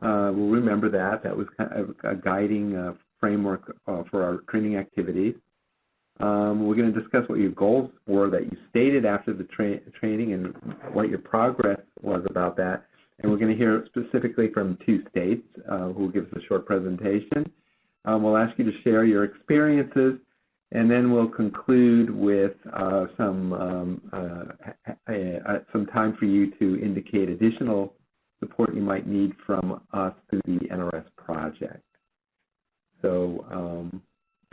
We'll remember that. That was kind of a guiding framework for our training activities. We're going to discuss what your goals were that you stated after the training and what your progress was about that. And we're going to hear specifically from 2 states who will give us a short presentation. We'll ask you to share your experiences, and then we'll conclude with some time for you to indicate additional support you might need from us through the NRS project. So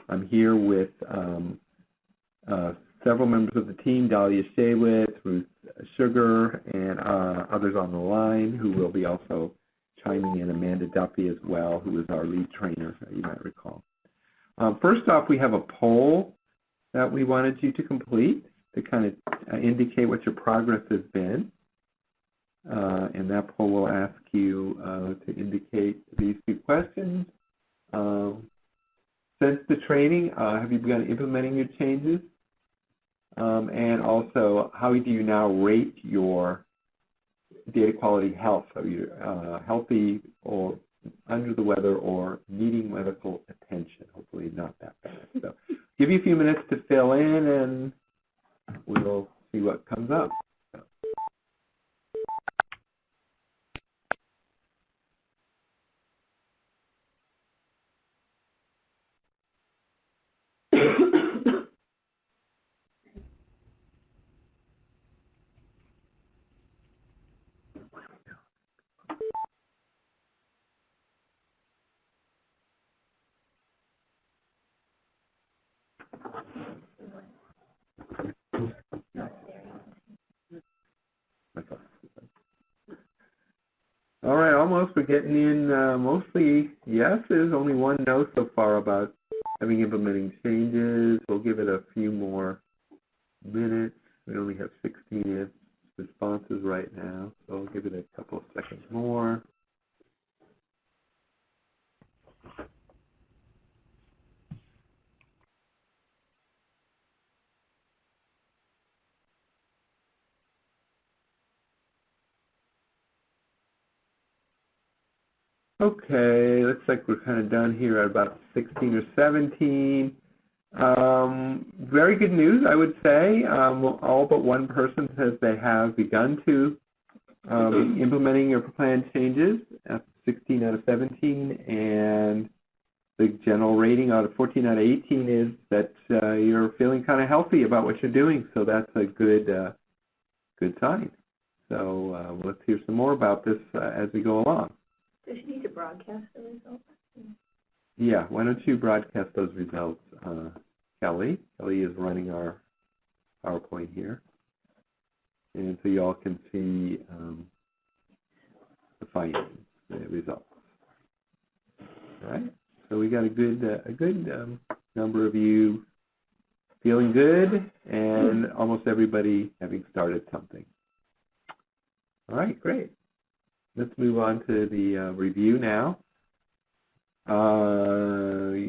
I'm here with several members of the team, Dahlia Shaywitz, Ruth Sugar, and others on the line who will be also chiming in, Amanda Duffy as well, who is our lead trainer, you might recall. First off, we have a poll that we wanted you to complete to kind of indicate what your progress has been. And that poll will ask you to indicate these 2 questions. Since the training, have you begun implementing your changes? And also, how do you now rate your data quality health? Are you healthy or under the weather or needing medical attention? Hopefully not that bad. So give you a few minutes to fill in, and we'll see what comes up. All right, almost. We're getting in mostly yeses. Only 1 no so far about implementing changes. We'll give it a few more minutes. We only have 16 responses right now, so I'll give it a couple of seconds more. Okay, looks like we're kind of done here at about 16 or 17. Very good news, I would say. All but 1 person says they have begun to be implementing your planned changes, 16 out of 17, and the general rating out of 14 out of 18 is that you're feeling kind of healthy about what you're doing, so that's a good sign. So let's hear some more about this as we go along. Does she need to broadcast the results? Yeah, why don't you broadcast those results, Kelly? Kelly is running our PowerPoint here. And so you all can see the findings, the results. All right, so we got a good number of you feeling good, and almost everybody having started something. All right, great. Let's move on to the review now. To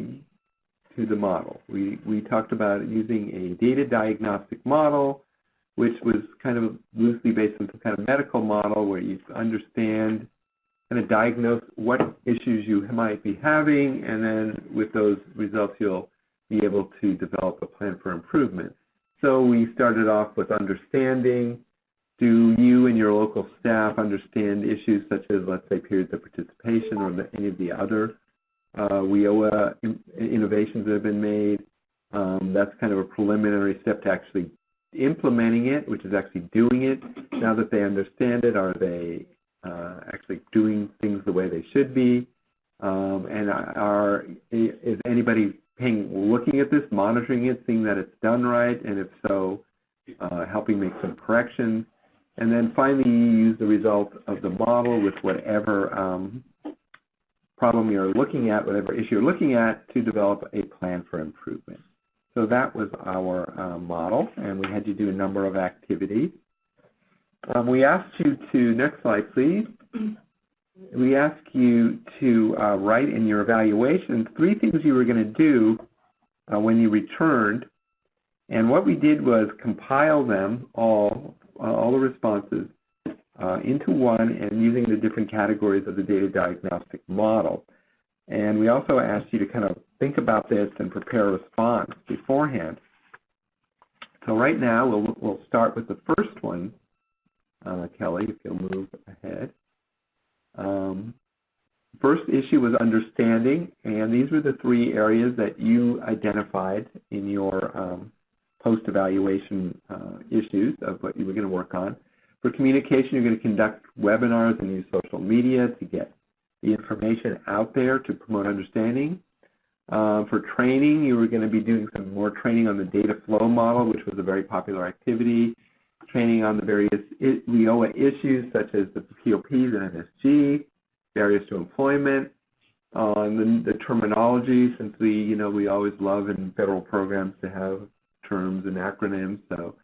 the model. We talked about using a data diagnostic model, which was kind of loosely based on some kind of medical model where you understand, kind of diagnose what issues you might be having, and then with those results you'll be able to develop a plan for improvement. So we started off with understanding. Do you and your local staff understand issues such as, let's say, periods of participation or any of the other WIOA innovations that have been made? That's kind of a preliminary step to actually implementing it, which is actually doing it. Now that they understand it, are they actually doing things the way they should be? And is anybody looking at this, monitoring it, seeing that it's done right, and if so, helping make some corrections? And then finally, you use the result of the model with whatever problem you're looking at, whatever issue you're looking at, to develop a plan for improvement. So that was our model, and we had you do a number of activities. We asked you to, next slide please, we asked you to write in your evaluation 3 things you were going to do when you returned. And what we did was compile them all the responses into one and using the different categories of the data diagnostic model. And we also asked you to kind of think about this and prepare a response beforehand. So right now we'll start with the first one, Kelly, if you'll move ahead. First issue was understanding, and these were the three areas that you identified in your post-evaluation issues of what you were going to work on. For communication, you're going to conduct webinars and use social media to get the information out there to promote understanding. For training, you were going to be doing some more training on the data flow model, which was a very popular activity, training on the various WIOA issues such as the POPs and MSG, barriers to employment, on the terminology, since we always love in federal programs to have terms and acronyms, so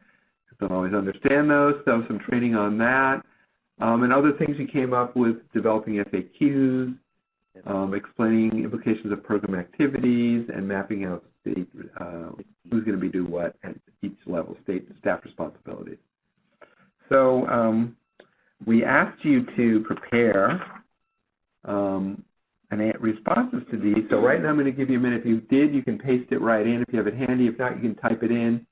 don't always understand those, so some training on that. And other things you came up with, developing FAQs, explaining implications of program activities, and mapping out state, who's going to be doing what at each level, state and staff responsibilities. So we asked you to prepare responses to these. So right now I'm going to give you a minute. If you did, you can paste it right in if you have it handy. If not, you can type it in.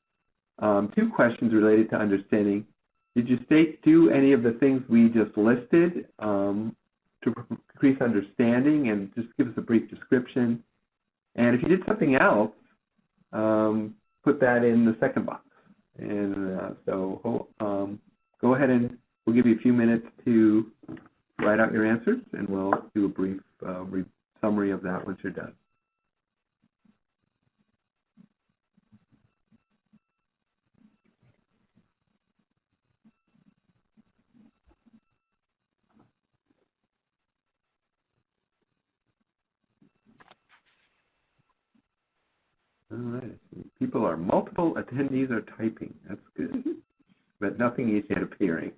Two questions related to understanding. Did your state do any of the things we just listed to increase understanding, and just give us a brief description? And if you did something else, put that in the second box. And so go ahead, and we'll give you a few minutes to write out your answers, and we'll do a brief summary of that once you're done. All right. People are multiple attendees are typing. That's good. But nothing is yet appearing.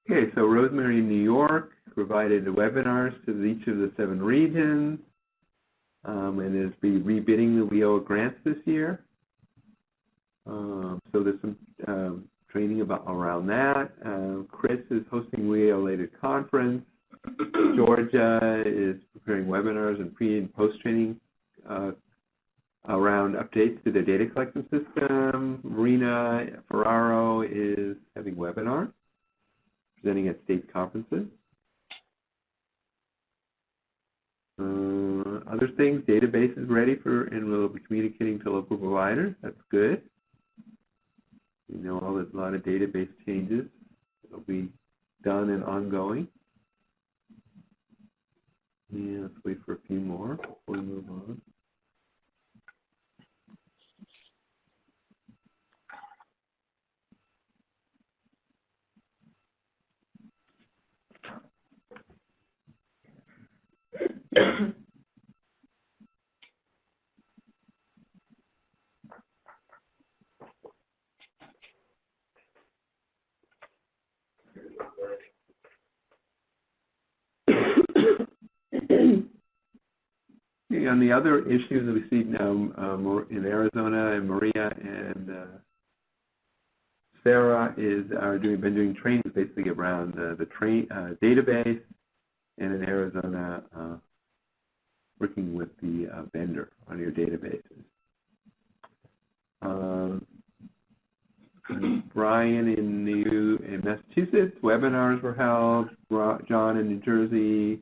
Okay, so Rosemary in New York provided the webinars to each of the 7 regions, and is rebidding the WIOA grants this year. So there's some training around that. Chris is hosting WIOA-related conference. Georgia is preparing webinars and pre- and post-training around updates to the data collection system. Marina Ferraro is having webinars, presenting at state conferences. Other things, database is ready for, and we'll be communicating to local providers. That's good. We know there's a lot of database changes that will be done and ongoing. Yeah, let's wait for a few more before we move on. On the other issues that we see now in Arizona, and Maria and Sarah are been doing trainings basically around the database, and in Arizona working with the vendor on your databases. Brian in Massachusetts, webinars were held. John in New Jersey.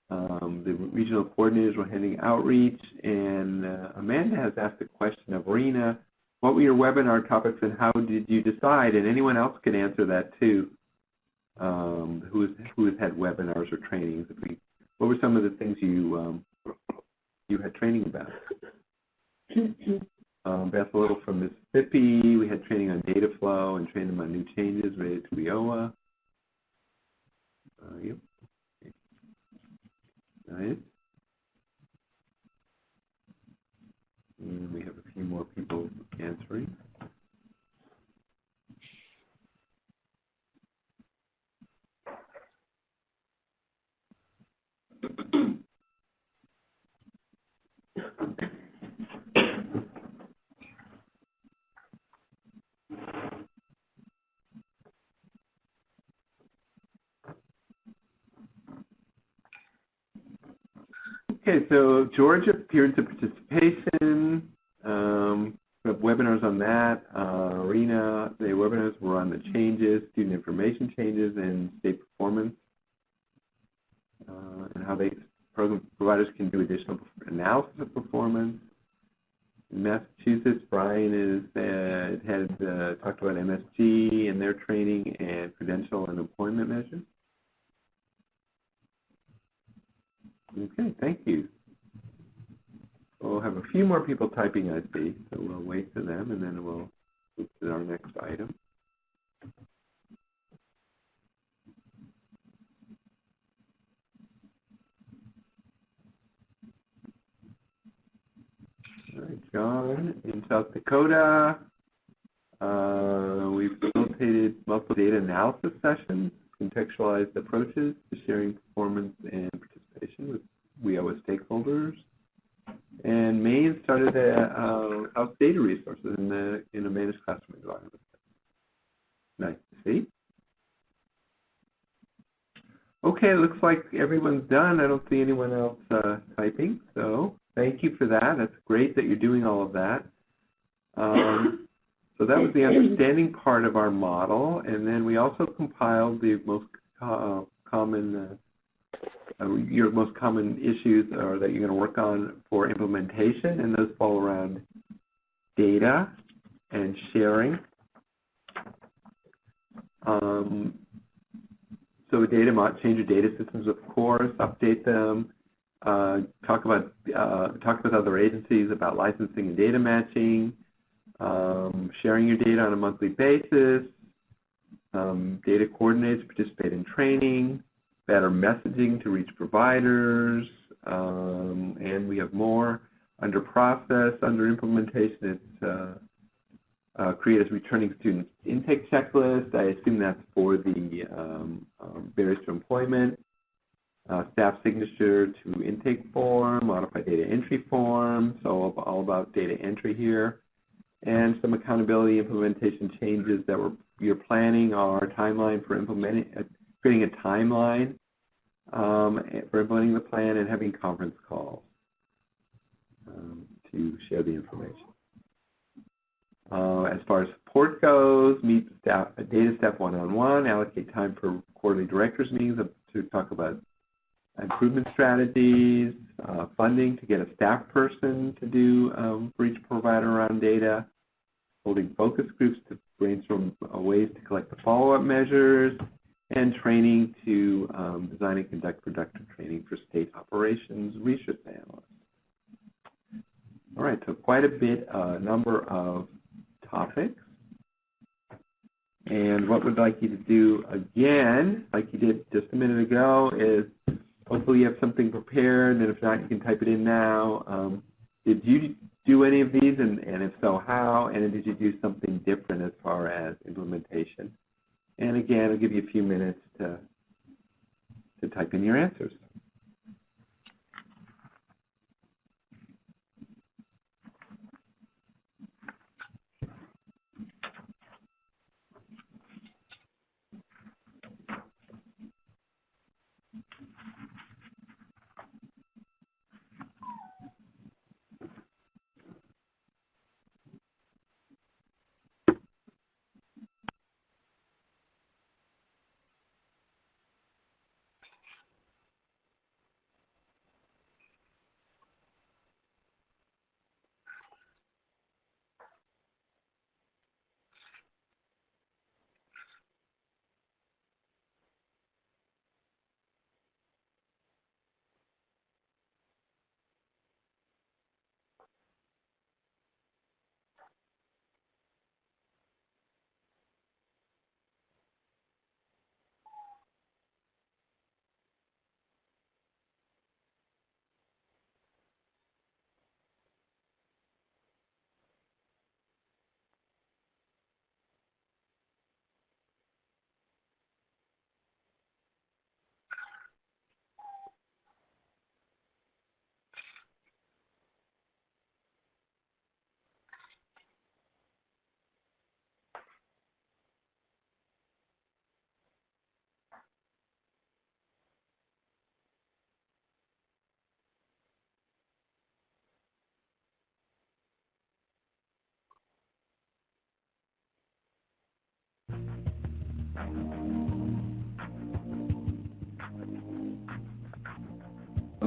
The regional coordinators were handling outreach, and Amanda has asked a question of Rena. What were your webinar topics, and how did you decide? And anyone else can answer that too, who has had webinars or trainings. What were some of the things you had training about? Beth Little from Mississippi, we had training on data flow and trained them on new changes related to WIOA. Yep. Nice. more people answering. Okay, so Georgia, periods of participation, we have webinars on that. Arena, the webinars were on the changes, student information changes, and state performance, and how program providers can do additional analysis of performance. In Massachusetts, Brian had talked about MSG and their training and credential and employment measures. Okay, thank you. We'll have a few more people typing, I see, so we'll wait for them, and then we'll move to our next item. All right, John, in South Dakota, we've facilitated multiple data analysis sessions, contextualized approaches to sharing performance and participation with WIOA stakeholders. And Maine started a house data resources in a managed classroom environment. Nice to see. Okay, looks like everyone's done. I don't see anyone else typing, so thank you for that. That's great that you're doing all of that. So that was the understanding part of our model, and then we also compiled the most common your most common issues that you're going to work on for implementation, and those fall around data and sharing. So change your data systems, of course, update them, talk with other agencies about licensing and data matching, sharing your data on a monthly basis, data coordinators participate in training, better messaging to reach providers, and we have more. Under process, under implementation, it's create a returning student intake checklist. I assume that's for the barriers to employment, staff signature to intake form, modify data entry form, so all about data entry here, and some accountability implementation changes that you're planning our timeline for implementing, creating a timeline for implementing the plan, and having conference calls to share the information. As far as support goes, meet data staff one-on-one, allocate time for quarterly directors meetings to talk about improvement strategies, funding to get a staff person to do for each provider around data, holding focus groups to brainstorm ways to collect the follow-up measures, and training to design and conduct productive training for state operations research analysts. All right, so quite a bit, number of topics. And what we'd like you to do again, like you did just a minute ago, is hopefully you have something prepared, and if not, you can type it in now. Did you do any of these, and if so, how? And did you do something different as far as implementation? And again, I'll give you a few minutes to type in your answers.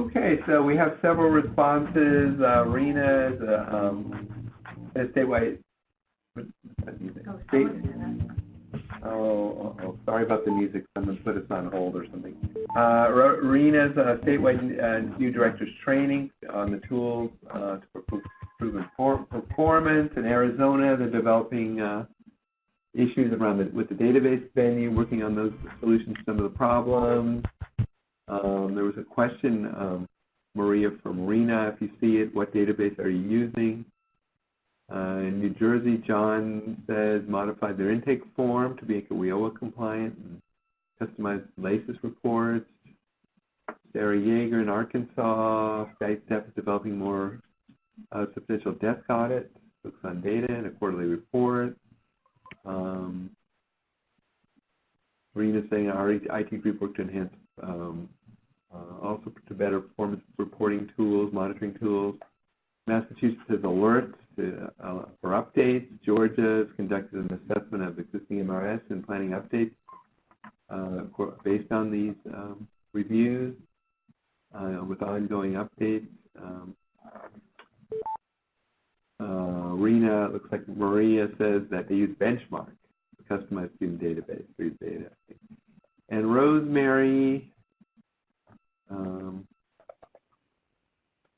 Okay, so we have several responses. Rena is a statewide. Oh, State, someone's gonna. sorry about the music. Someone put us on hold or something. Rena's statewide new directors training on the tools to improve performance. In Arizona, they're developing issues around with the database venue, working on those solutions to some of the problems. There was a question, Maria, from Rena, if you see it, what database are you using? In New Jersey, John says modify their intake form to make it WIOA compliant and customize LACIS reports. Sarah Yeager in Arkansas, SkyStep is developing more substantial desk audits, looks on data and a quarterly report. Marina's saying our IT group worked to enhance also to better performance reporting tools, monitoring tools. Massachusetts has alerts for updates. Georgia has conducted an assessment of existing NRS and planning updates based on these reviews with ongoing updates. Rena, looks like Maria says that they use Benchmark, the customized student database, through data. And Rosemary,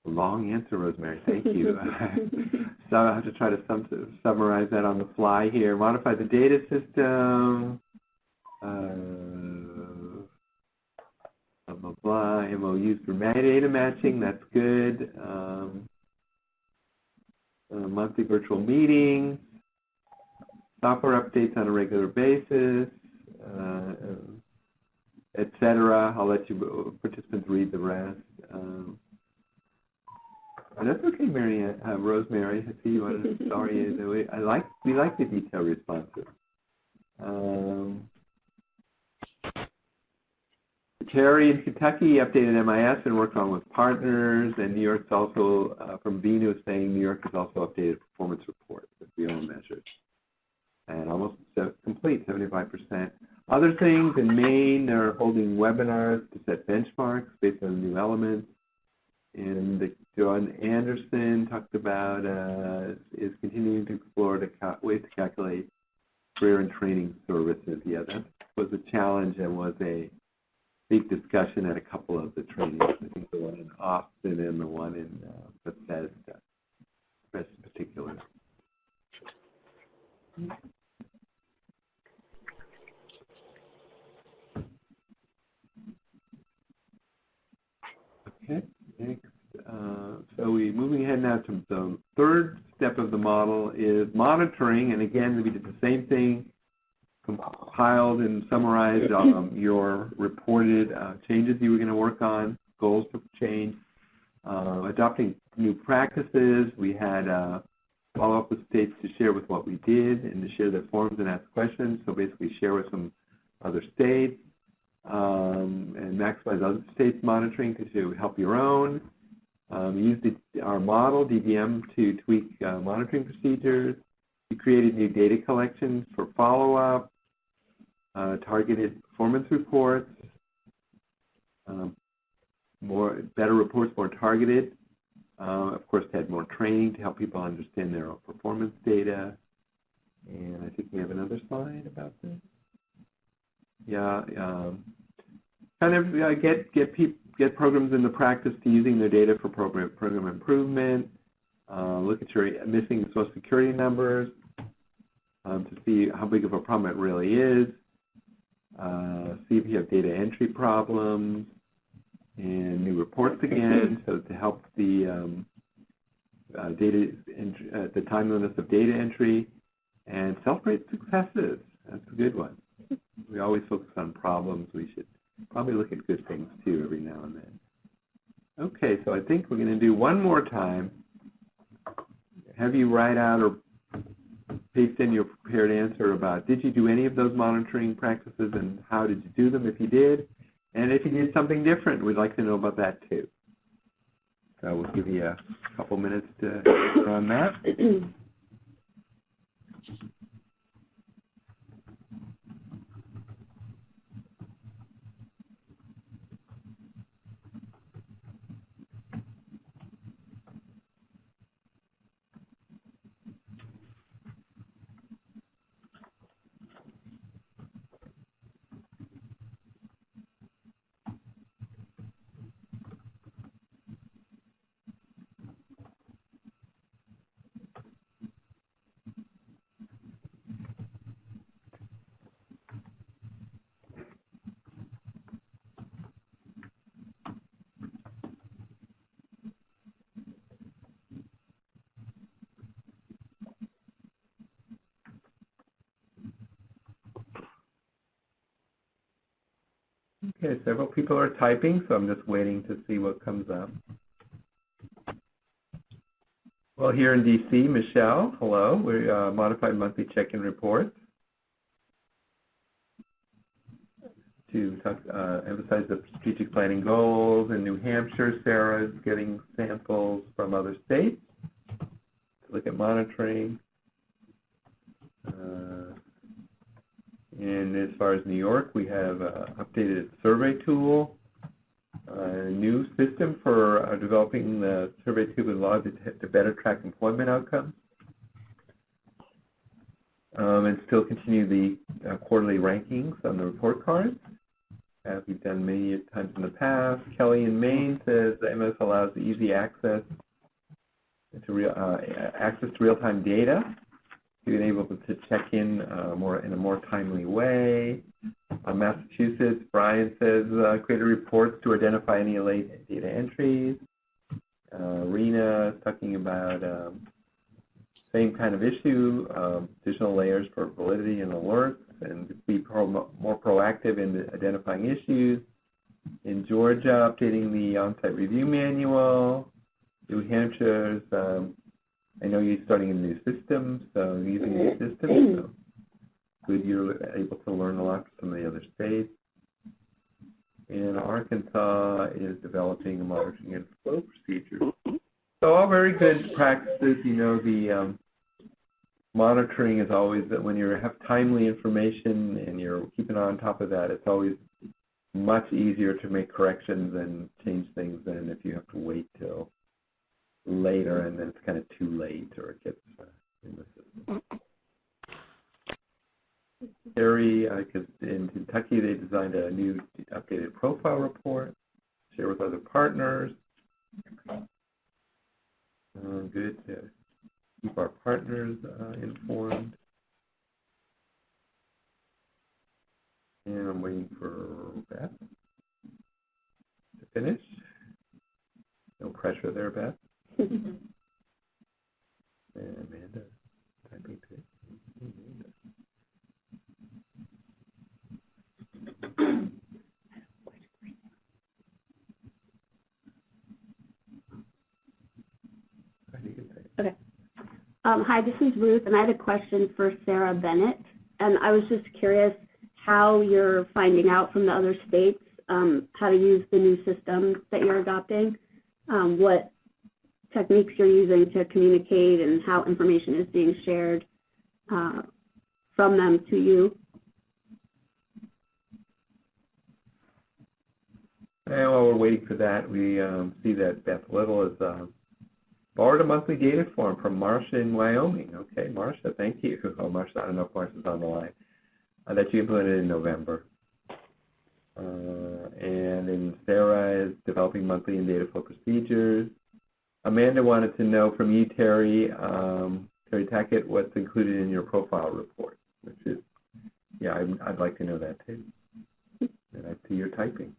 long answer, Rosemary, thank you. So I'll have to try to summarize that on the fly here. Modify the data system, blah, blah, blah. MOUs for data matching, that's good. Monthly virtual meetings, software updates on a regular basis, etc. I'll let you participants read the rest. That's okay, Rosemary. I see you on. Sorry, we like the detailed responses. Terry in Kentucky updated MIS and worked on with partners, and New York's also, from Venu is saying New York has also updated performance reports with WIOA measures. And almost complete, 75%. Other things, in Maine, they're holding webinars to set benchmarks based on new elements. And John Anderson talked about is continuing to explore ways to calculate career and training services. Yeah, that was a challenge and was a big discussion at a couple of the trainings. I think the one in Austin and the one in Bethesda, in particular. Okay, next. So we're moving ahead now to the third step of the model is monitoring, and again we did the same thing, compiled and summarized your reported changes you were going to work on, goals to change, adopting new practices. We had follow-up with states to share with what we did and to share their forms and ask questions, so basically share with some other states. And maximize other states' monitoring to help your own. Use our model, DBM, to tweak monitoring procedures. We created new data collections for follow-up, targeted performance reports, better reports, more targeted. Of course, had more training to help people understand their own performance data. And I think we have another slide about this. Yeah, kind of get programs into practice to using their data for program improvement. Look at your missing Social Security numbers to see how big of a problem it really is. See if you have data entry problems and new reports again. So to help the the timeliness of data entry, and celebrate successes. That's a good one. We always focus on problems. We should probably look at good things too every now and then. Okay, so I think we're going to do one more time. Have you write out or paste in your prepared answer about did you do any of those monitoring practices and how did you do them if you did? And if you did something different, we'd like to know about that too. So we'll give you a couple minutes to run that. Okay, several people are typing, so I'm just waiting to see what comes up. Well, here in DC, Michelle, hello. We're modified monthly check-in reports to emphasize the strategic planning goals. In New Hampshire, Sarah is getting samples from other states to look at monitoring. And as far as New York, we have updated survey tool, a new system for developing the survey tool with law to better track employment outcomes, and still continue the quarterly rankings on the report cards, as we've done many times in the past. Kelly in Maine says the MS allows the easy access to real-time data, being able to check in in a more timely way. Massachusetts, Brian says create reports to identify any late data entries. Rena is talking about same kind of issue, additional layers for validity and alerts, and be more proactive in identifying issues. In Georgia, updating the on-site review manual. New Hampshire's I know you're starting a new system, so using a new system, so good you're able to learn a lot from some of the other states. And Arkansas is developing a monitoring and flow procedure. So all very good practices. You know, the monitoring is always that when you have timely information and you're keeping on top of that, it's always much easier to make corrections and change things than if you have to wait till later and then it's kind of too late or it gets in the system. Terry, because in Kentucky they designed a new updated profile report, share with other partners. Good to keep our partners informed. And I'm waiting for Beth to finish. No pressure there, Beth. And Amanda, typing too. Okay. Hi, this is Ruth, and I had a question for Sarah Bennett. And I was just curious how you're finding out from the other states how to use the new system that you're adopting, what techniques you're using to communicate, and how information is being shared from them to you. And while we're waiting for that, we see that Beth Little has borrowed a monthly data form from Marcia in Wyoming. Okay, Marcia, thank you. Oh, Marcia, I don't know if Marcia's on the line. That you implemented in November. And then Sarah is developing monthly and data flow procedures. Amanda wanted to know from you, Terry, Terry Tackett, what's included in your profile report, which is, yeah, I'd like to know that too. And I see you're typing.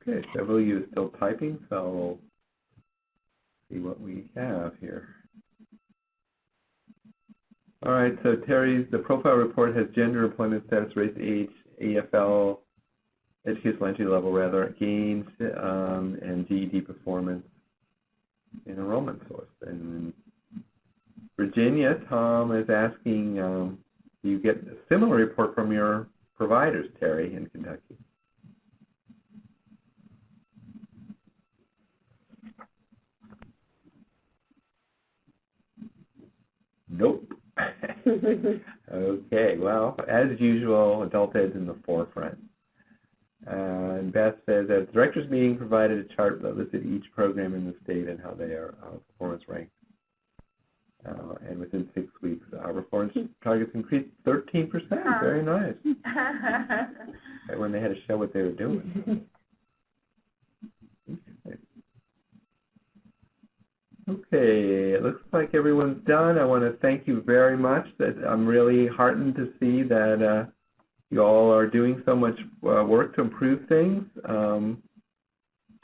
Okay, several of you are still typing, so we'll see what we have here. All right, so Terry's, the profile report has gender, employment status, race, age, AFL, educational entry level rather, gains, and GED performance in enrollment source. And Virginia, Tom is asking, do you get a similar report from your providers, Terry, in Kentucky? Nope. Okay, well, as usual, adult ed's in the forefront. And Beth says that the director's meeting provided a chart that listed each program in the state and how they are performance ranked. and within 6 weeks, our performance targets increased 13%. Very nice. Right when they had to show what they were doing. Okay, it looks like everyone's done. I want to thank you very much. I'm really heartened to see that you all are doing so much work to improve things.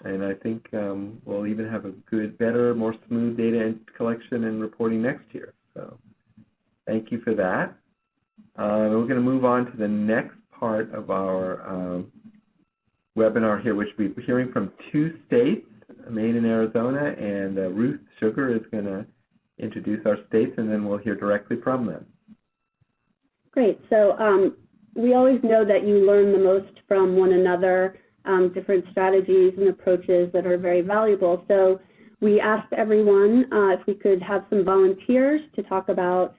And I think we'll even have a better, more smooth data collection and reporting next year. So thank you for that. We're going to move on to the next part of our webinar here, which we'll be hearing from 2 states, Maine and Arizona, and Ruth Sugar is going to introduce our states, and then we'll hear directly from them. Great. So we always know that you learn the most from one another, different strategies and approaches that are very valuable. So we asked everyone if we could have some volunteers to talk about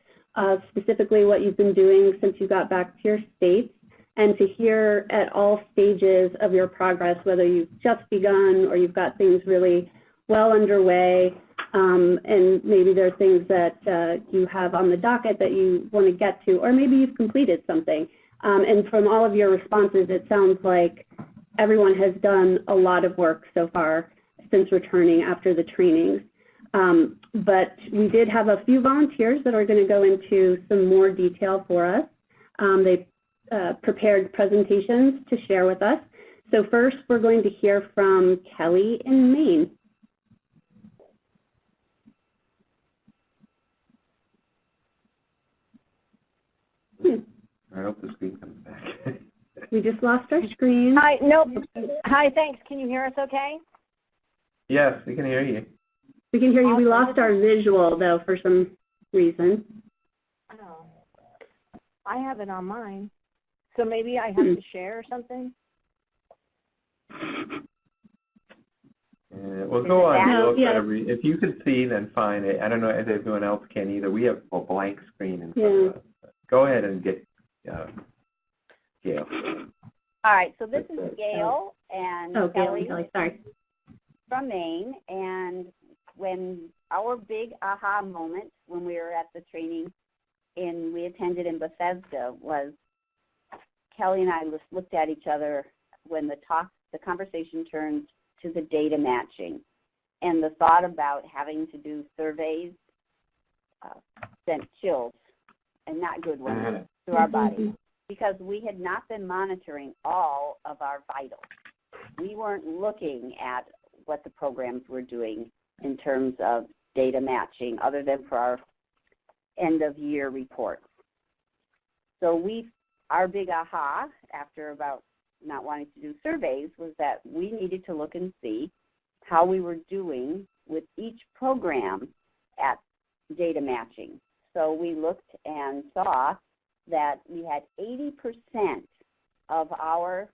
specifically what you've been doing since you got back to your states, and to hear at all stages of your progress, whether you've just begun or you've got things really well underway, and maybe there are things that you have on the docket that you want to get to, or maybe you've completed something. And from all of your responses, it sounds like everyone has done a lot of work so far since returning after the trainings. But we did have a few volunteers that are going to go into some more detail for us. They prepared presentations to share with us. So first, we're going to hear from Kelly in Maine. I hope the screen comes back. We just lost our screen. Hi, nope. Hi, thanks. Can you hear us okay? Yes, we can hear you. We can hear you. We lost our visual, though, for some reason. Oh, I have it on mine. So maybe I have to share or something? We'll go on. No, if you can see, then fine. I don't know if everyone else can either. We have a blank screen in front of us. Go ahead and get Gail. All right, so this is Gail and Kelly sorry. from Maine. And when our big aha moment when we were at the training we attended in Bethesda was Kelly and I looked at each other when the conversation turned to the data matching, and the thought about having to do surveys sent chills, and not good ones, through our bodies, because we had not been monitoring all of our vitals. We weren't looking at what the programs were doing in terms of data matching, other than for our end-of-year reports. So our big aha, after about not wanting to do surveys, was that we needed to look and see how we were doing with each program at data matching. So we looked and saw that we had 80% of our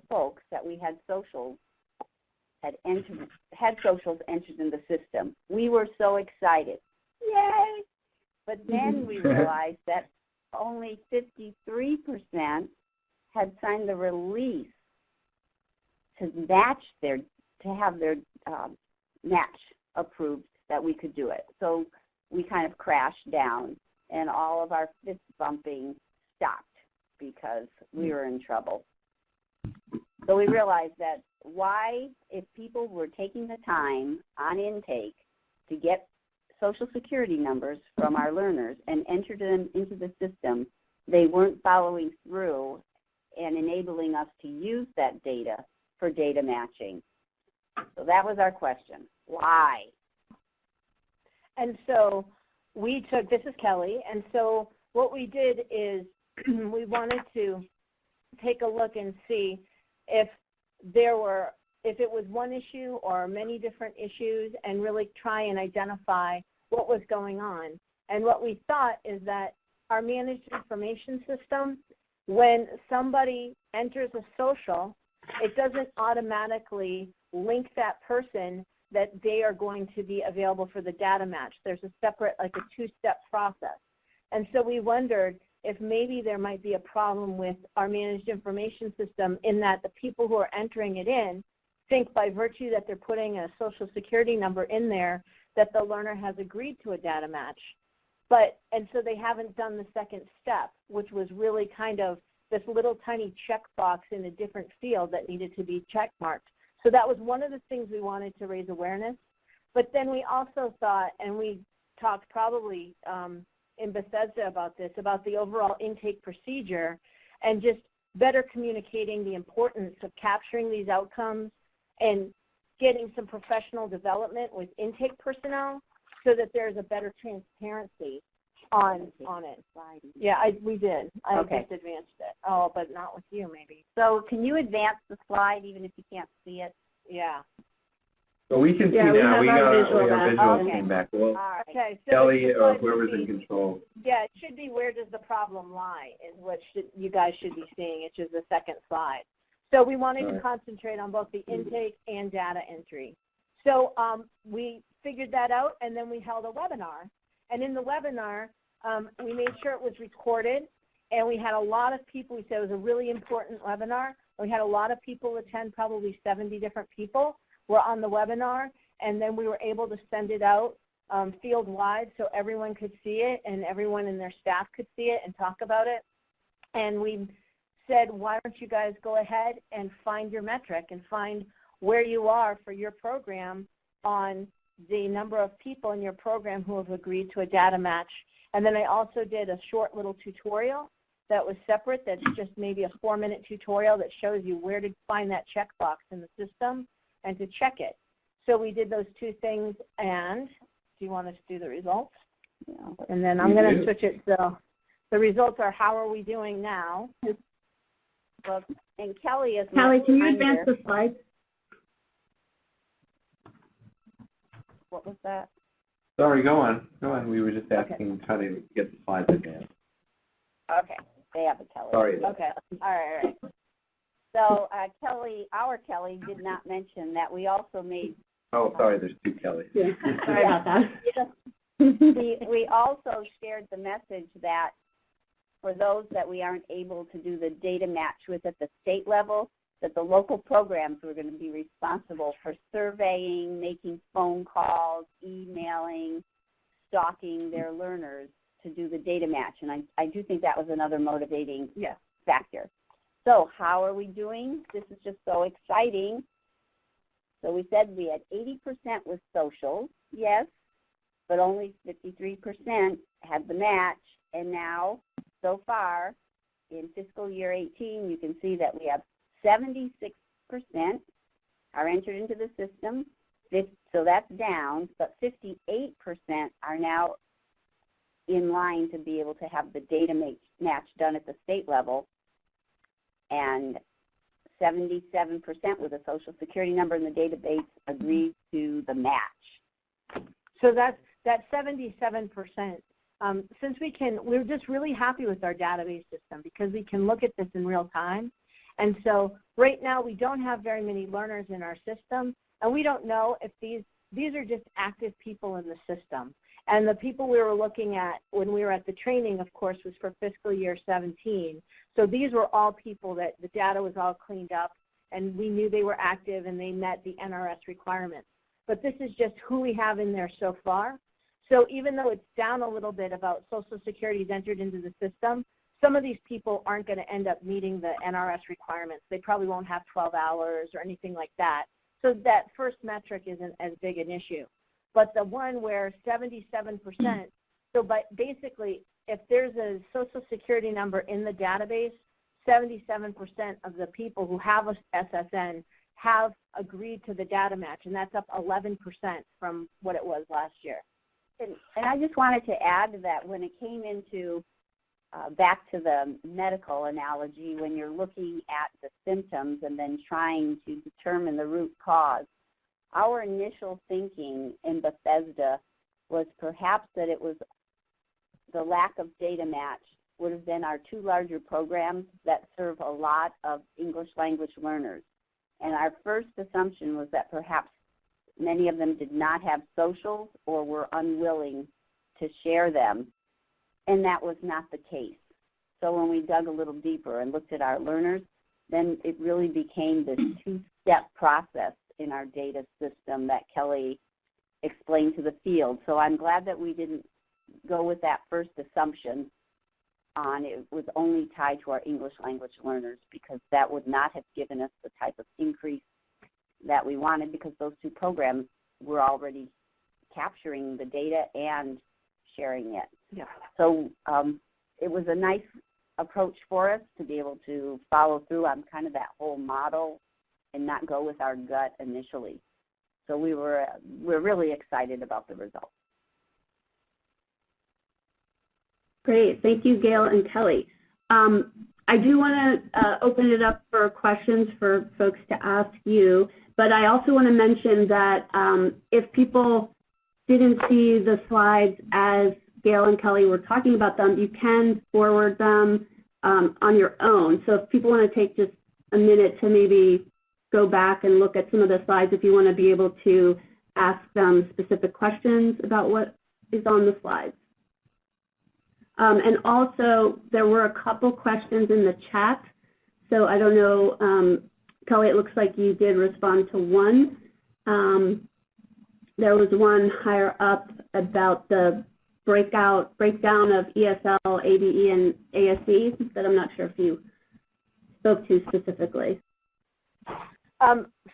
folks that we had socials had socials entered in the system. We were so excited. Yay! But then we realized that only 53% had signed the release to have their match approved that we could do it. So we kind of crashed down, and all of our fist bumping stopped because we were in trouble. So we realized that if people were taking the time on intake to get Social Security numbers from our learners and entered them into the system, they weren't following through and enabling us to use that data for data matching. So that was our question. Why? And so this is Kelly, and so what we did is we wanted to take a look and see if it was one issue or many different issues, and really try and identify what was going on. And what we thought is that our managed information system, when somebody enters a social, it doesn't automatically link that person that they are going to be available for the data match. There's a separate, like a two-step process. And so we wondered if maybe there might be a problem with our managed information system, in that the people who are entering it in think by virtue that they're putting a Social Security number in there that the learner has agreed to a data match. And so they haven't done the second step, which was really kind of this little tiny checkbox in a different field that needed to be check marked. So that was one of the things we wanted to raise awareness. But then we also thought, and we talked probably in Bethesda about this, about the overall intake procedure and just better communicating the importance of capturing these outcomes and getting some professional development with intake personnel so that there's a better transparency on it. Yeah, we did. I just advanced it. Oh, but not with you, maybe. So can you advance the slide even if you can't see it? Yeah. So we can see now. We got visual came back. Well, All right. Okay. So Kelly or whoever's in control. Yeah, it should be where does the problem lie is what you guys should be seeing. It's just the second slide. So we wanted to concentrate on both the intake and data entry. So we figured that out, and then we held a webinar. And in the webinar, we made sure it was recorded, and we had a lot of people. We said it was a really important webinar. We had a lot of people attend, probably 70 different people were on the webinar, and then we were able to send it out field-wide so everyone could see it and everyone in their staff could see it and talk about it. And we said, why don't you guys go ahead and find your metric and find where you are for your program on the number of people in your program who have agreed to a data match. And then I also did a short little tutorial that was separate that's just maybe a 4-minute tutorial that shows you where to find that checkbox in the system and to check it. So we did those two things, and do you want us to do the results? Yeah. And then I'm going to switch it. So the results are how are we doing now? Well, and Kelly is Kelly, can you advance the slide? What was that? Sorry, go on. Go on. We were just asking how to get the slides advanced. Okay. They have a Kelly. Sorry. Okay. All right. So Kelly, our Kelly, did not mention that we also made. Oh, sorry. There's two Kellys. Yeah. Sorry about that. We also shared the message that for those that we aren't able to do the data match with at the state level, that the local programs were going to be responsible for surveying, making phone calls, emailing, stalking their learners to do the data match. And I do think that was another motivating factor. So how are we doing? This is just so exciting. So we said we had 80% with social, yes, but only 53% had the match. And now, so far, in fiscal year 18, you can see that we have 76% are entered into the system, so that's down, but 58% are now in line to be able to have the data match done at the state level, and 77% with a Social Security number in the database agreed to the match. So that 77%. Since we're just really happy with our database system because we can look at this in real time. And so right now we don't have very many learners in our system, and we don't know if these are just active people in the system. And the people we were looking at when we were at the training, of course, was for fiscal year 17. So these were all people that the data was all cleaned up, and we knew they were active and they met the NRS requirements. But this is just who we have in there so far. So even though it's down a little bit about Social Security's entered into the system, some of these people aren't going to end up meeting the NRS requirements. They probably won't have 12 hours or anything like that. So that first metric isn't as big an issue. But the one where 77%, so basically if there's a Social Security number in the database, 77% of the people who have a SSN have agreed to the data match, and that's up 11% from what it was last year. And I just wanted to add that when it came into back to the medical analogy, when you're looking at the symptoms and then trying to determine the root cause, our initial thinking in Bethesda was perhaps that it was the lack of data match would have been our two larger programs that serve a lot of English language learners. And our first assumption was that perhaps many of them did not have socials or were unwilling to share them, and that was not the case. So when we dug a little deeper and looked at our learners, then it really became this two-step process in our data system that Kelly explained to the field. So I'm glad that we didn't go with that first assumption on it was only tied to our English language learners, because that would not have given us the type of increase that we wanted, because those two programs were already capturing the data and sharing it. Yeah. So it was a nice approach for us to be able to follow through on kind of that whole model and not go with our gut initially. So we're really excited about the results. Great. Thank you, Gail and Kelly. I do want to open it up for questions for folks to ask you, but I also want to mention that if people didn't see the slides as Gail and Kelly were talking about them, you can forward them on your own. So if people want to take just a minute to maybe go back and look at some of the slides, if you want to be able to ask them specific questions about what is on the slides. And also, there were a couple questions in the chat. So I don't know, Kelly, it looks like you did respond to one. There was one higher up about the breakdown of ESL, ABE, and ASE that I'm not sure if you spoke to specifically.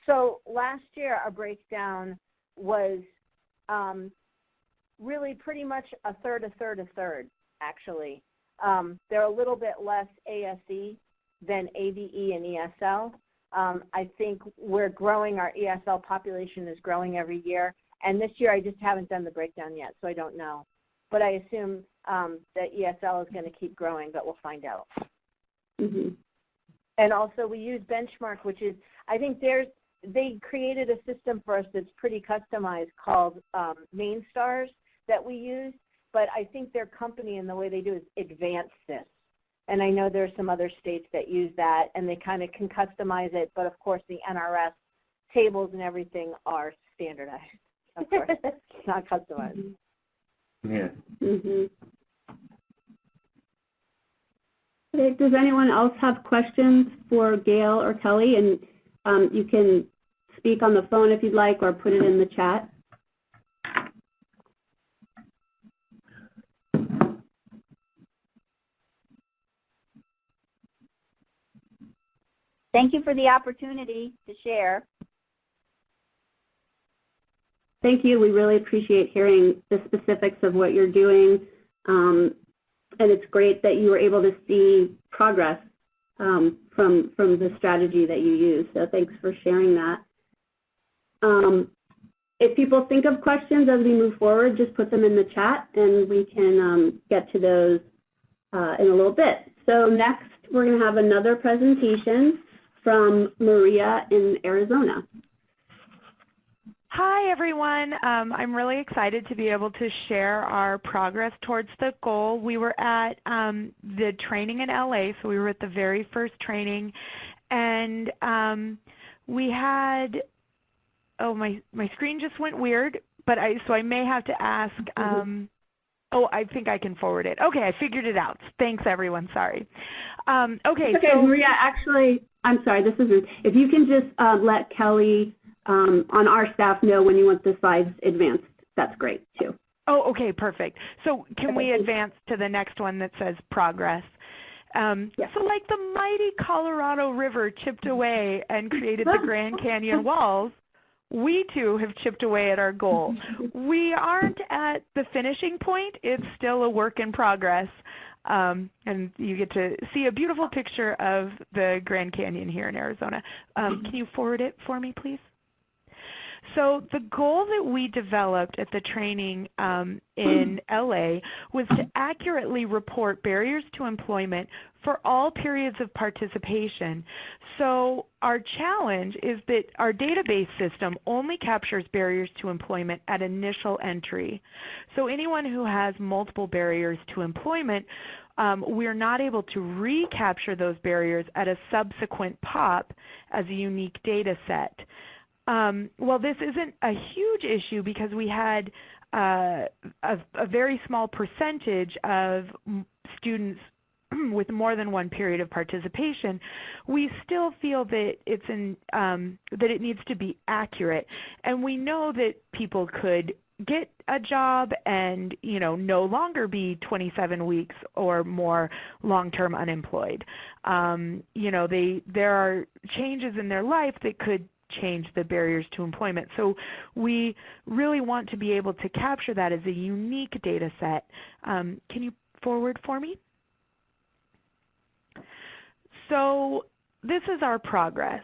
So last year, our breakdown was really pretty much a third, a third, a third, actually. They're a little bit less ASE than ABE and ESL. I think we're growing, our ESL population is growing every year. And this year, I just haven't done the breakdown yet, so I don't know. But I assume that ESL is going to keep growing, but we'll find out. Mm-hmm. And also, we use Benchmark, which is, I think they created a system for us that's pretty customized called Main Stars that we use. But I think their company and the way they do is advance this. And I know there's some other states that use that, and they kind of can customize it. But, of course, the NRS tables and everything are standardized. Of course, it's not customized. Yeah. Mm-hmm. Okay, does anyone else have questions for Gail or Kelly? And you can speak on the phone if you'd like, or put it in the chat. Thank you for the opportunity to share. Thank you. We really appreciate hearing the specifics of what you're doing. And it's great that you were able to see progress from the strategy that you use. So thanks for sharing that. If people think of questions as we move forward, just put them in the chat and we can get to those in a little bit. So next, we're going to have another presentation from Maria in Arizona. Hi, everyone. I'm really excited to be able to share our progress towards the goal. We were at the training in LA, so we were at the very first training, and we had, oh, my screen just went weird, but so I may have to ask, oh, I think I can forward it. Okay, I figured it out. Thanks, everyone. Sorry. Okay, so Maria, actually, I'm sorry, this is Ruth. If you can just let Kelly on our staff know when you want the slides advanced, that's great too. Oh, okay, perfect. So can we advance to the next one that says progress? Yes. So like the mighty Colorado River chipped away and created the Grand Canyon walls, we too have chipped away at our goal. We aren't at the finishing point. It's still a work in progress. And you get to see a beautiful picture of the Grand Canyon here in Arizona. Can you forward it for me, please? So the goal that we developed at the training in LA was to accurately report barriers to employment for all periods of participation. So our challenge is that our database system only captures barriers to employment at initial entry. So anyone who has multiple barriers to employment, we're not able to recapture those barriers at a subsequent POP as a unique data set. Well, this isn't a huge issue because we had a very small percentage of students with more than one period of participation. We still feel that that it needs to be accurate, and we know that people could get a job and, no longer be 27 weeks or more long-term unemployed. There are changes in their life that could change the barriers to employment. So we really want to be able to capture that as a unique data set. Can you forward for me? So this is our progress.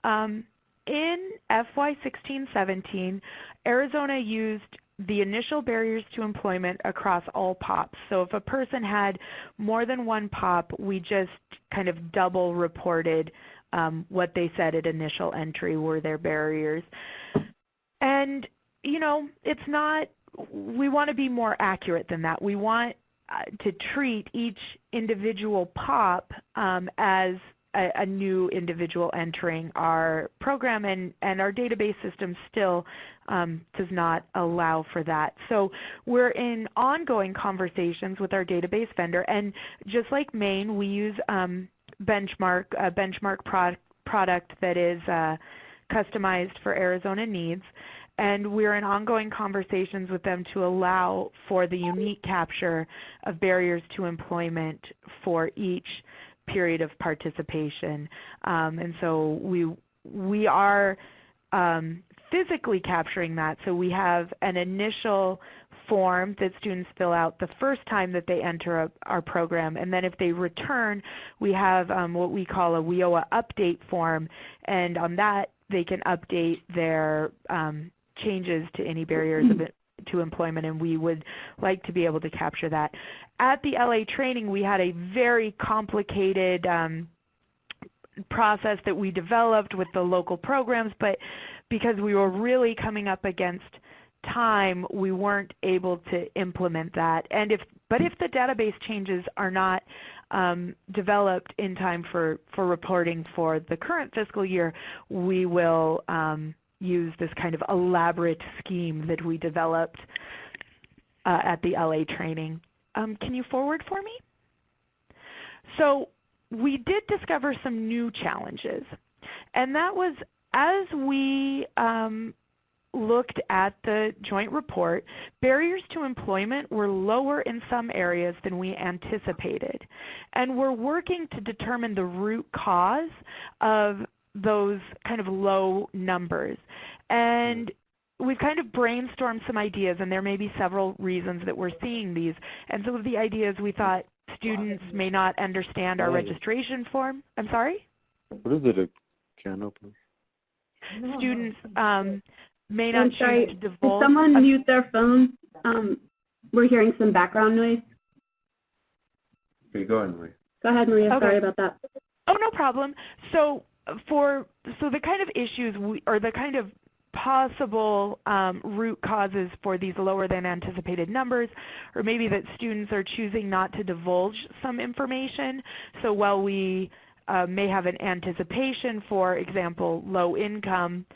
In FY16-17, Arizona used the initial barriers to employment across all POPs. So if a person had more than one POP, we just kind of double reported what they said at initial entry were their barriers. And, it's not, we want to be more accurate than that. We want to treat each individual POP as a new individual entering our program, and our database system still does not allow for that. So we're in ongoing conversations with our database vendor, and just like Maine, we use Benchmark, a benchmark product that is customized for Arizona needs, and we're in ongoing conversations with them to allow for the unique capture of barriers to employment for each period of participation. And so we are physically capturing that. So we have an initial form that students fill out the first time that they enter our program, and then if they return, we have what we call a WIOA update form, and on that they can update their changes to any barriers to employment, and we would like to be able to capture that. At the LA training, we had a very complicated process that we developed with the local programs, but because we were really coming up against time, we weren't able to implement that. And if the database changes are not developed in time for reporting for the current fiscal year, we will use this kind of elaborate scheme that we developed at the LA training. Can you forward for me? So we did discover some new challenges, and that was as we looked at the joint report, barriers to employment were lower in some areas than we anticipated, and we're working to determine the root cause of those kind of low numbers. And we've kind of brainstormed some ideas, and there may be several reasons that we're seeing these. And some of the ideas we thought students may not understand our registration form. I'm sorry? What is it, a can opener? Students may not choose to divulge. Can someone mute their phone? We're hearing some background noise. Okay, go ahead, Maria. Go ahead, Maria. Okay. Sorry about that. Oh, no problem. So the kind of issues or the kind of possible root causes for these lower than anticipated numbers, or maybe that students are choosing not to divulge some information. So while we may have an anticipation, for example, low income,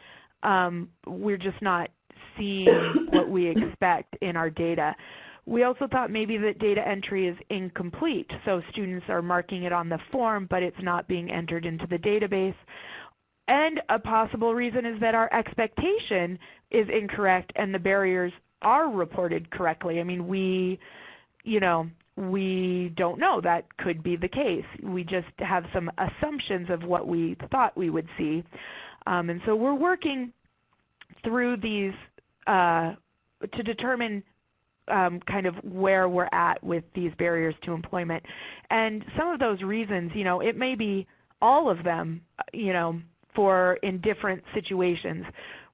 we're just not seeing what we expect in our data. We also thought maybe that data entry is incomplete, so students are marking it on the form, but it's not being entered into the database. And a possible reason is that our expectation is incorrect and the barriers are reported correctly. I mean, we don't know. That could be the case. We just have some assumptions of what we thought we would see. And so we're working through these to determine kind of where we're at with these barriers to employment. And some of those reasons, it may be all of them, for in different situations.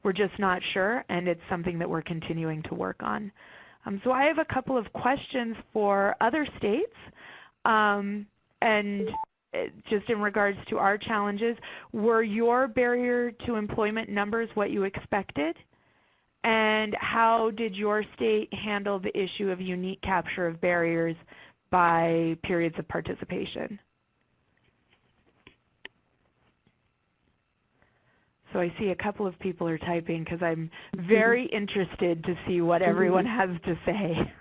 We're just not sure, and it's something that we're continuing to work on. So I have a couple of questions for other states, and just in regards to our challenges. Were your barrier to employment numbers what you expected? And how did your state handle the issue of unique capture of barriers by periods of participation? So I see a couple of people are typing because I'm very interested to see what everyone has to say.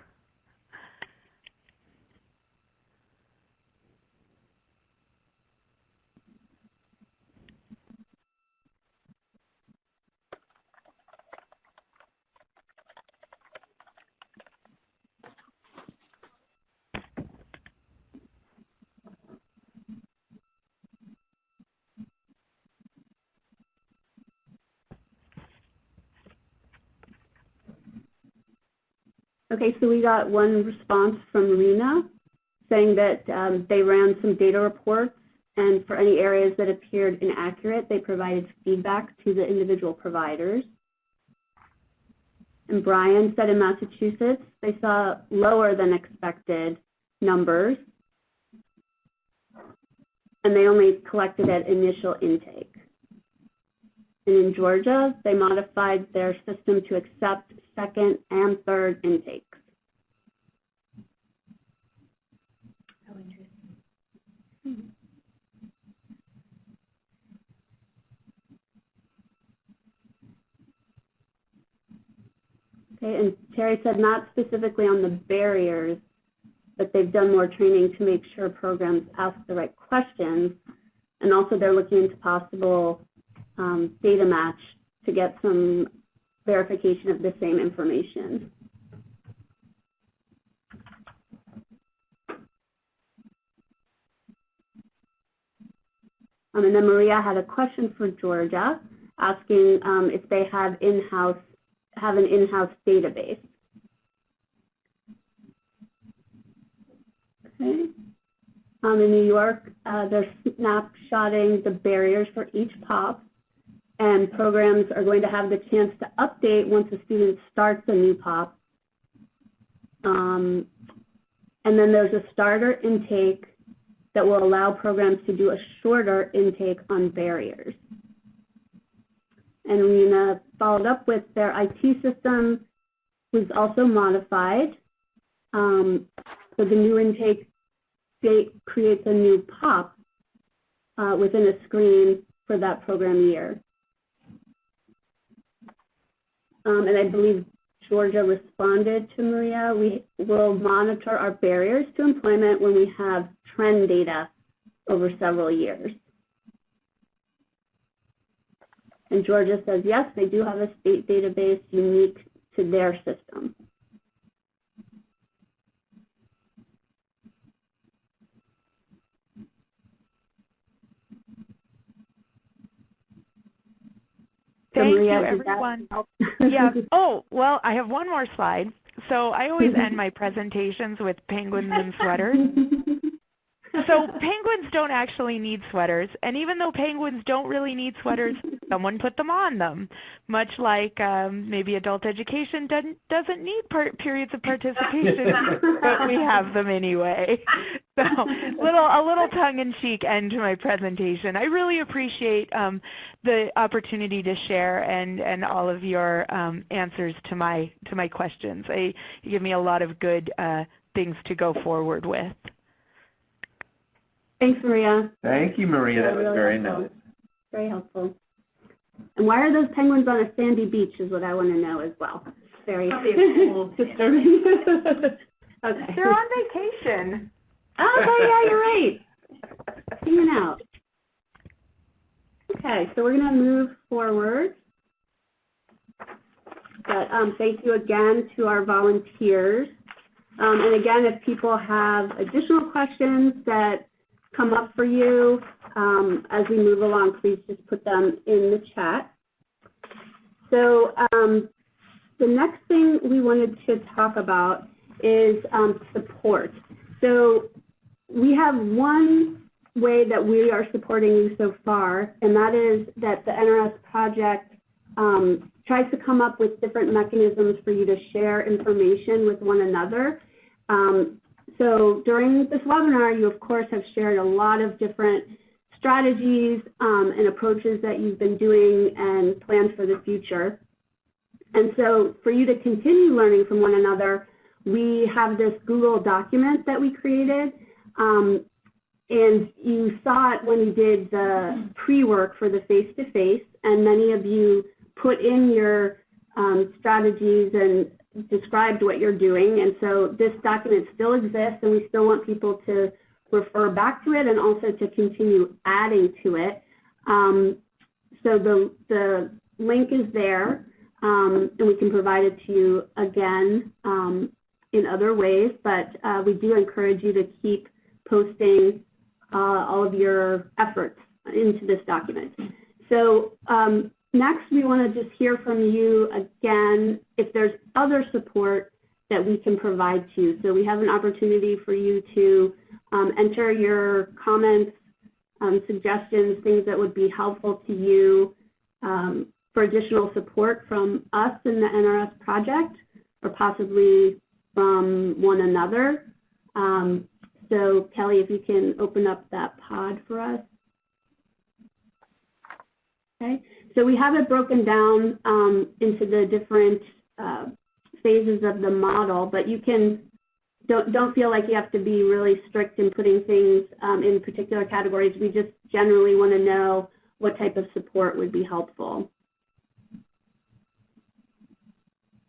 Okay, so we got one response from Rena saying that they ran some data reports, and for any areas that appeared inaccurate, they provided feedback to the individual providers. And Brian said in Massachusetts, they saw lower than expected numbers, and they only collected at initial intake. And in Georgia, they modified their system to accept second and third intakes. How interesting. Okay, and Terry said not specifically on the barriers, but they've done more training to make sure programs ask the right questions, and also they're looking into possible data match to get some verification of the same information. And then Maria had a question for Georgia, asking if they have an in-house database. Okay. In New York, they're snapshotting the barriers for each POP, and programs are going to have the chance to update once a student starts a new POP. And then there's a starter intake that will allow programs to do a shorter intake on barriers. And Rena followed up with their IT system was also modified. So the new intake creates a new POP within a screen for that program year. And I believe Georgia responded to Maria. We will monitor our barriers to employment when we have trend data over several years. And Georgia says, yes, they do have a state database unique to their system. Thank you, Maria, everyone. Yeah. Oh, well, I have one more slide. So I always end my presentations with penguins and sweaters. So penguins don't actually need sweaters, and even though penguins don't really need sweaters, someone put them on them, much like maybe adult education doesn't need periods of participation, but we have them anyway. So a little tongue-in-cheek end to my presentation. I really appreciate the opportunity to share and all of your answers to my questions. You give me a lot of good things to go forward with. Thanks, Maria. Thank you, Maria. That was really very helpful. nice. Very helpful. And why are those penguins on a sandy beach is what I want to know as well. Very cool. Disturbing. Okay. They're on vacation. Oh, yeah, you're right. Hanging out. Okay, so we're going to move forward. But thank you again to our volunteers. And again, if people have additional questions that come up for you as we move along, please just put them in the chat. So the next thing we wanted to talk about is support. So we have one way that we are supporting you so far, and that is that the NRS project tries to come up with different mechanisms for you to share information with one another. So during this webinar, you of course have shared a lot of different strategies and approaches that you've been doing and plans for the future. And so for you to continue learning from one another, we have this Google document that we created. And you saw it when you did the pre-work for the face-to-face, and many of you put in your strategies and described what you're doing, and so this document still exists, and we still want people to refer back to it and also to continue adding to it. So the link is there, and we can provide it to you again in other ways, but we do encourage you to keep posting all of your efforts into this document. So next, we want to just hear from you again if there's other support that we can provide to you. So we have an opportunity for you to enter your comments, suggestions, things that would be helpful to you for additional support from us in the NRS project, or possibly from one another. So Kelly, if you can open up that pod for us. Okay, so we have it broken down into the different phases of the model, but you can don't feel like you have to be really strict in putting things in particular categories. We just generally want to know what type of support would be helpful.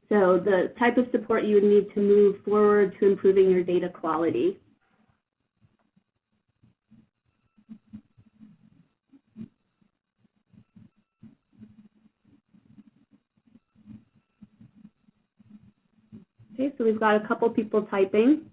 So the type of support you would need to move forward to improving your data quality. Okay, so we've got a couple people typing.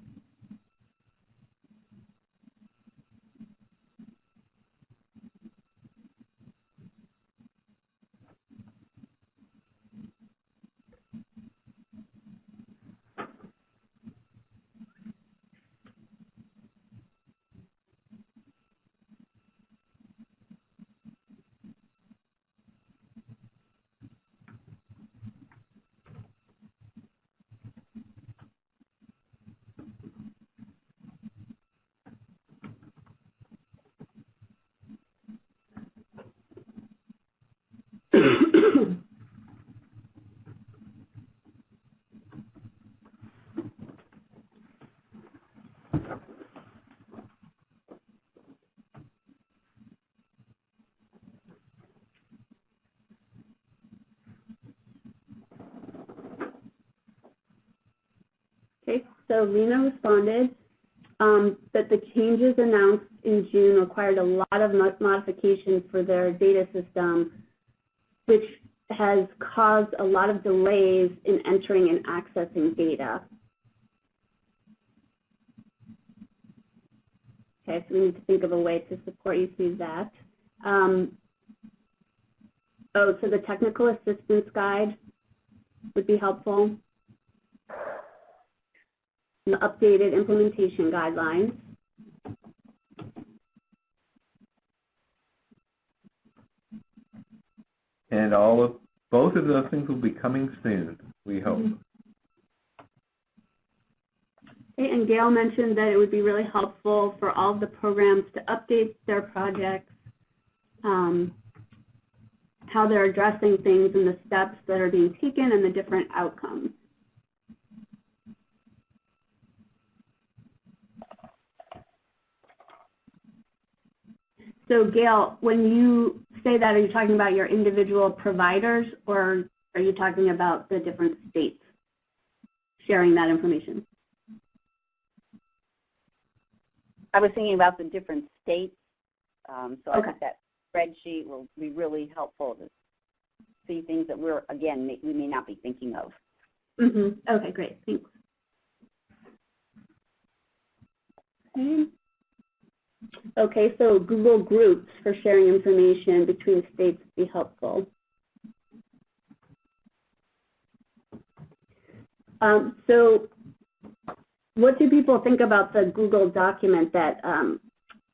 Okay, so Lena responded that the changes announced in June required a lot of modification for their data system, which has caused a lot of delays in entering and accessing data. Okay, so we need to think of a way to support you through that. Oh, so the technical assistance guide would be helpful. The updated implementation guidelines. And both of those things will be coming soon, we hope. Okay, and Gail mentioned that it would be really helpful for all of the programs to update their projects, how they're addressing things and the steps that are being taken and the different outcomes. So Gail, when you say that, are you talking about your individual providers, or are you talking about the different states sharing that information? I was thinking about the different states, so I Okay. think that spreadsheet will be really helpful to see things that we may not be thinking of. Mm-hmm. Okay, great, thanks. Okay. Okay, so Google Groups for sharing information between states would be helpful. So what do people think about the Google document that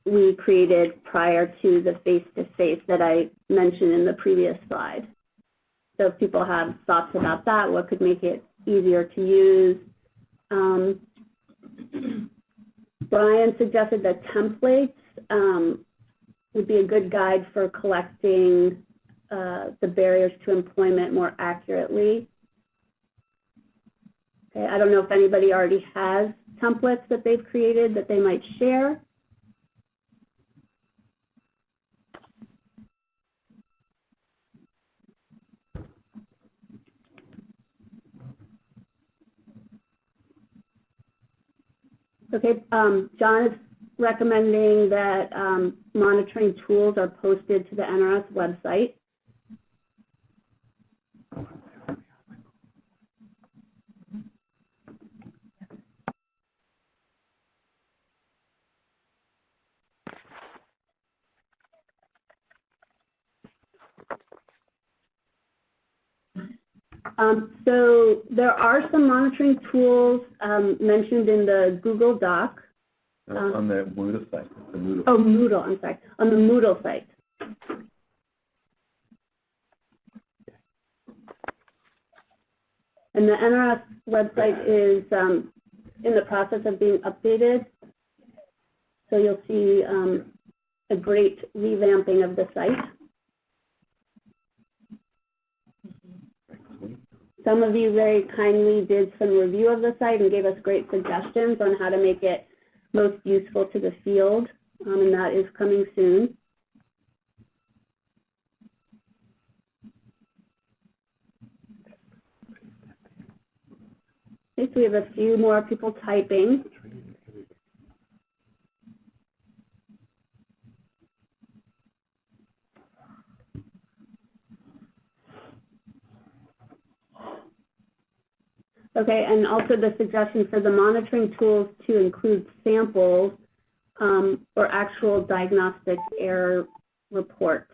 we created prior to the face-to-face that I mentioned in the previous slide? So if people have thoughts about that, what could make it easier to use? Brian suggested that templates would be a good guide for collecting the barriers to employment more accurately. Okay, I don't know if anybody already has templates that they've created that they might share. Okay, John is recommending that monitoring tools are posted to the NRS website. So there are some monitoring tools mentioned in the Google Doc. On the Moodle site. The Moodle. Oh, Moodle, I'm sorry. On the Moodle site. And the NRS website is in the process of being updated. So you'll see a great revamping of the site. Some of you very kindly did some review of the site and gave us great suggestions on how to make it most useful to the field, and that is coming soon. Okay, so we have a few more people typing. Okay, and also the suggestion for the monitoring tools to include samples or actual diagnostic error reports.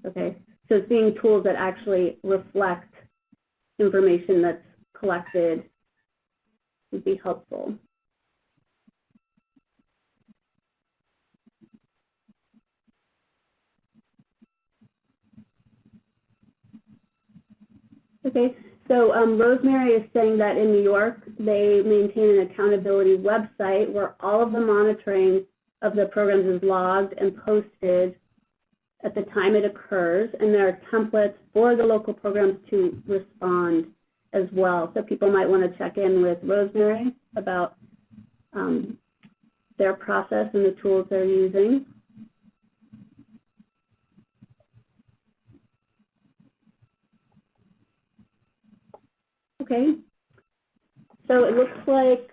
Okay, so seeing tools that actually reflect information that's collected would be helpful. Okay, so Rosemary is saying that in New York, they maintain an accountability website where all of the monitoring of the programs is logged and posted at the time it occurs, and there are templates for the local programs to respond as well. So people might want to check in with Rosemary about their process and the tools they're using. Okay, so it looks like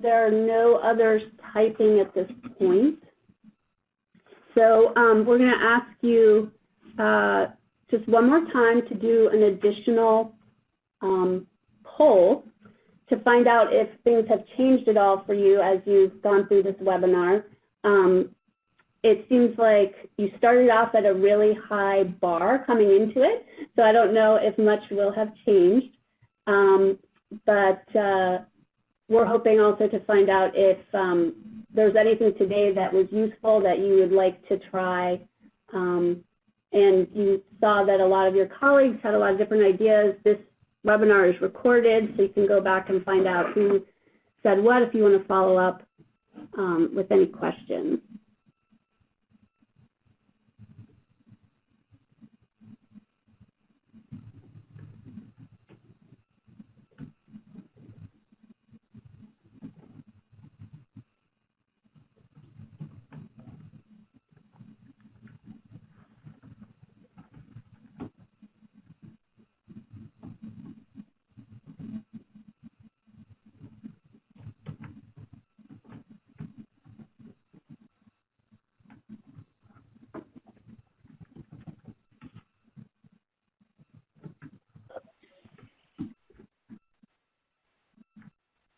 there are no others typing at this point. So we're going to ask you just one more time to do an additional poll to find out if things have changed at all for you as you've gone through this webinar. It seems like you started off at a really high bar coming into it, so I don't know if much will have changed. But we're hoping also to find out if there's anything today that was useful that you would like to try. And you saw that a lot of your colleagues had a lot of different ideas. This webinar is recorded, so you can go back and find out who said what if you want to follow up with any questions.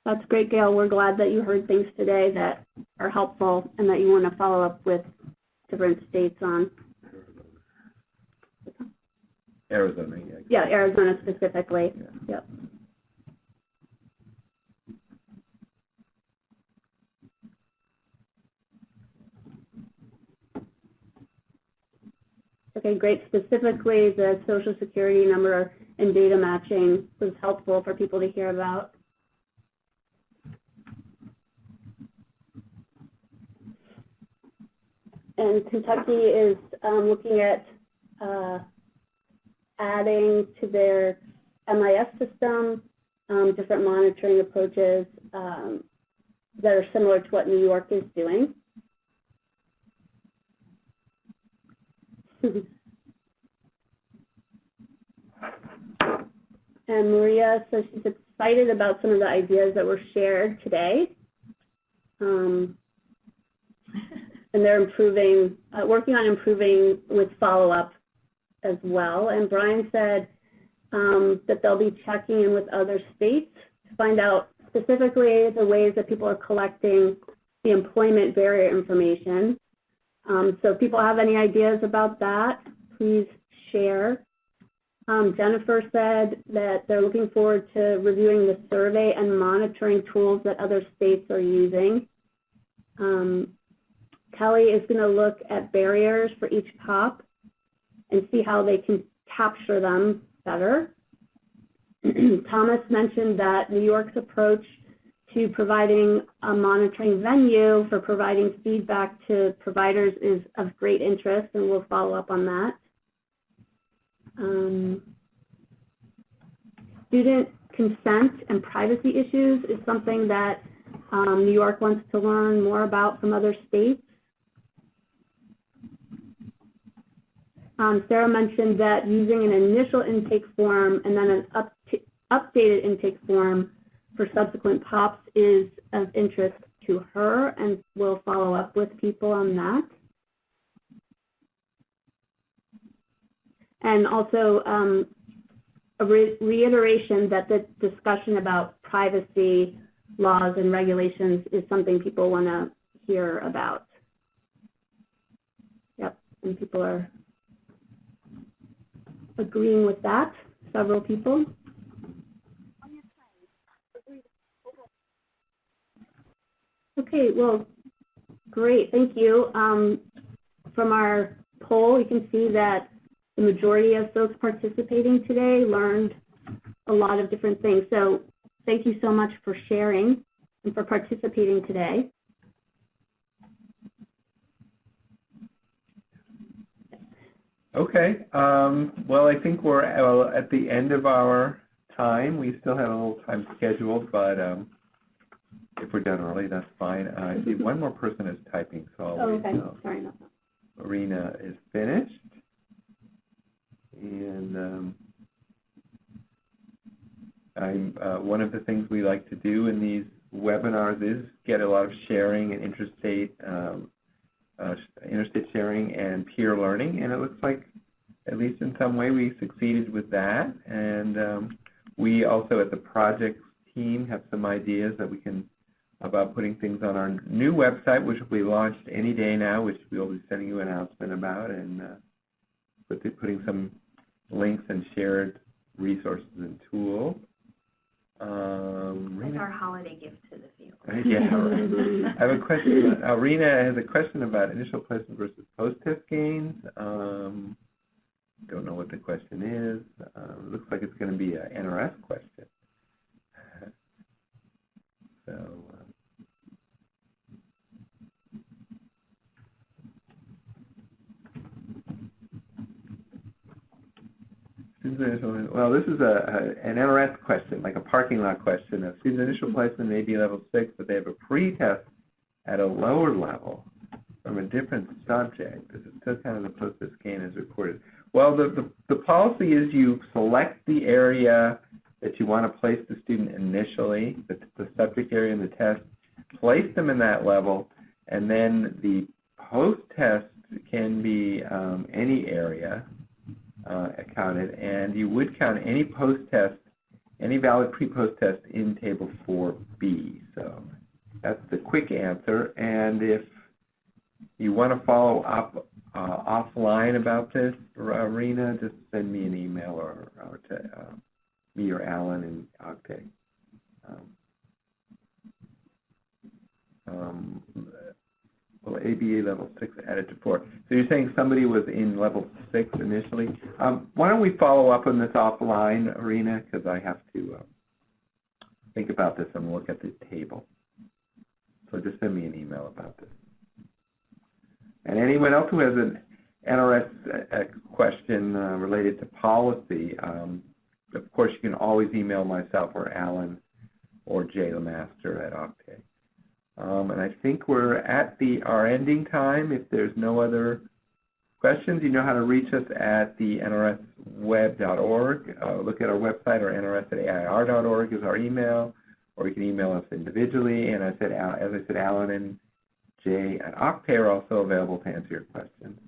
That's great, Gail. We're glad that you heard things today that are helpful and that you want to follow up with different states on. Arizona, yeah. Yeah, Arizona specifically. Yeah. Yep. Okay, great. Specifically, the Social Security number and data matching was helpful for people to hear about. And Kentucky is looking at adding to their MIS system different monitoring approaches that are similar to what New York is doing. And Maria says she's excited about some of the ideas that were shared today. And they're improving, working on improving with follow-up as well. And Brian said that they'll be checking in with other states to find out specifically the ways that people are collecting the employment barrier information. So if people have any ideas about that, please share. Jennifer said that they're looking forward to reviewing the survey and monitoring tools that other states are using. Kelly is going to look at barriers for each POP and see how they can capture them better. Thomas mentioned that New York's approach to providing a monitoring venue for providing feedback to providers is of great interest, and we'll follow up on that. Student consent and privacy issues is something that New York wants to learn more about from other states. Sarah mentioned that using an initial intake form and then an updated intake form for subsequent POPs is of interest to her, and we'll follow up with people on that. And also a reiteration that the discussion about privacy laws and regulations is something people want to hear about. Yep, and people are agreeing with that, several people. Okay, well, great, thank you. From our poll, you can see that the majority of folks participating today learned a lot of different things. So thank you so much for sharing and for participating today. Okay, well, I think we're at the end of our time. We still have a little time scheduled, but if we're done early, that's fine. I see one more person is typing, so I'll wait Okay, sorry about that. Marina is finished. And one of the things we like to do in these webinars is get a lot of sharing and interstate sharing and peer learning, and it looks like, at least in some way, we succeeded with that. And we also at the projects team have some ideas that we can about putting things on our new website, which will be launched any day now, which we'll be sending you an announcement about, and putting some links and shared resources and tools. That's our holiday gift to the field. Yeah, right. I have a question. Rena has a question about initial placement versus post-test gains. Don't know what the question is. Looks like it's going to be an NRS question. So. Well, this is an NRS question, like a parking lot question. A student's initial placement may be level 6, but they have a pre-test at a lower level from a different subject. This is still kind of the post-test gain as reported. Well, the policy is you select the area that you want to place the student initially, the subject area in the test, place them in that level, and then the post-test can be any area counted, and you would count any post-test, any valid pre-post test in Table 4B. So that's the quick answer. And if you want to follow up offline about this, Rena, just send me an email or to me or Alan in Octave. Well, ABA level 6 added to 4. So you're saying somebody was in level 6 initially. Why don't we follow up on this offline, Arena, because I have to think about this and look at the table. So just send me an email about this. And anyone else who has an NRS question related to policy, of course you can always email myself or Alan or Jay Lemaster at Octave. And I think we're at our ending time. If there's no other questions, you know how to reach us at the nrsweb.org. Look at our website, or nrs@air.org is our email, or you can email us individually. And as I said, Alan and Jay at Octave are also available to answer your questions.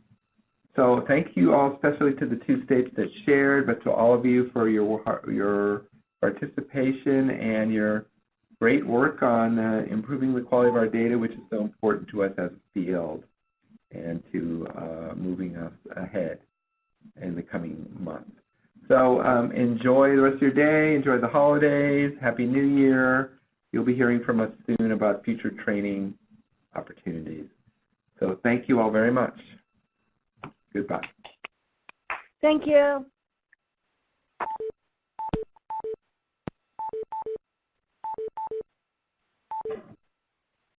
So thank you all, especially to the 2 states that shared, but to all of you for your participation and your great work on improving the quality of our data, which is so important to us as a field. and to moving us ahead in the coming months. So enjoy the rest of your day, enjoy the holidays, Happy New Year. You'll be hearing from us soon about future training opportunities. So thank you all very much. Goodbye. Thank you.